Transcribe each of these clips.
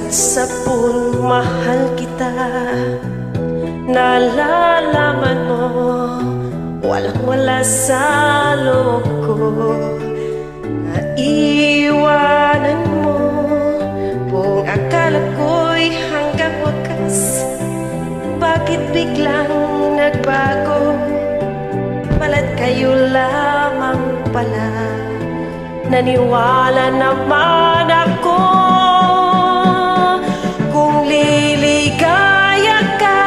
sapul mahal kita. Nalalaman mo, walang-wala sa loob ko. Naiwanan mo, buong akala ko'y hanggang wakas. Bakit biglang nagbago? Pala't kayo lamang pala. Naniwala naman ako kung liligaya ka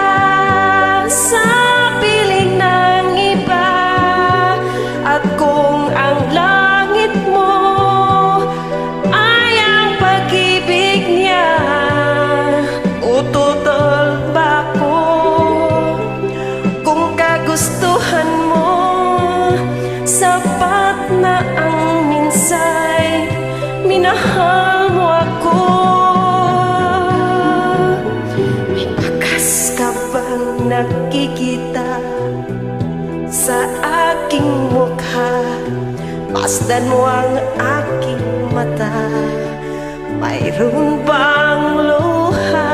sa piling ng iba, at kung ang langit mo ay ang pag-ibig niya. Ututol ba ko kung kagustuhan mo? Sapat na ang minsay minahal mo ako. May bakas ka bang nakikita sa aking mukha? Masdan mo ang aking mata. Mayroon bang luha?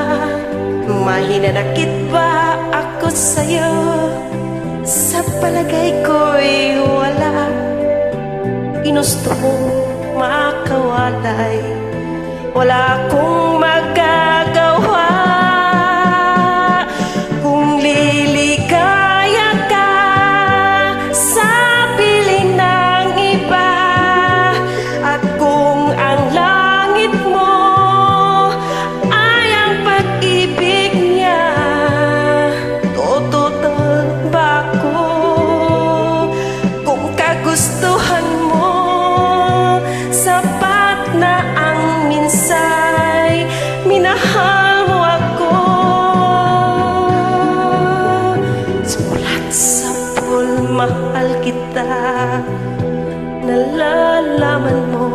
Mahinanakit ba ako sa'yo? Sa palagay ko'y wala. Ginusto mong makawalay, wala akong magagawa. Kung liligaya ka sa piling ng iba, at kung ang langit mo ay ang pag-ibig niya, tututol ba ako kung kagustuhan mo? Sapat na ang minsay minahal mo ako. Sulat sa pool mahal kita. Nalalaman mo,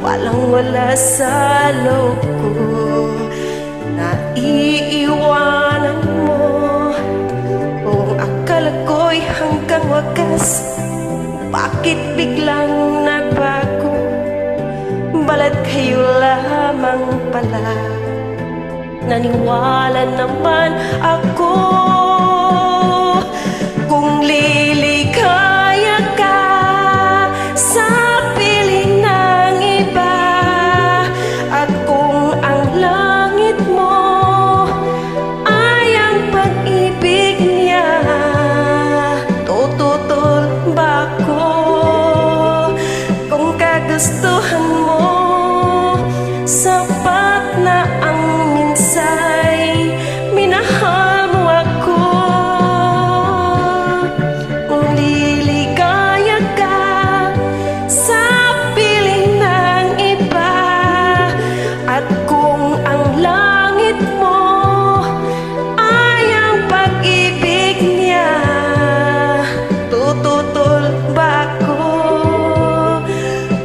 walang-wala sa loob ko. Naiiwanan mo, buong akala ko'y hanggang wakas. Bakit biglang nagbago? Balat kayo lamang pala. Naniwala naman ako kung liligaya ka sa piling ng iba, at kung ang langit mo ay ang pag-ibig niya. Tututol ba ako kung kagustuhan mo? Sapat na ang minsay minahal mo ako. Kung liligaya ka sa piling ng iba, at kung ang langit mo ay ang pag-ibig niya, tututol ba ako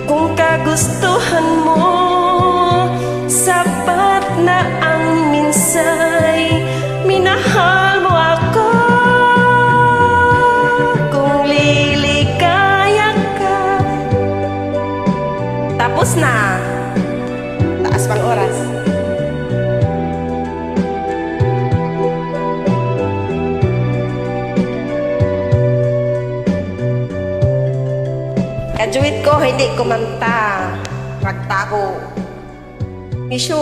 kung kagustuhan mo? Sapat na ang minsay minahal mo ako. Kung liligaya ka. Tapos na. Taas pang oras. Kajuit ko, hindi kumanta. Magtago. Misyo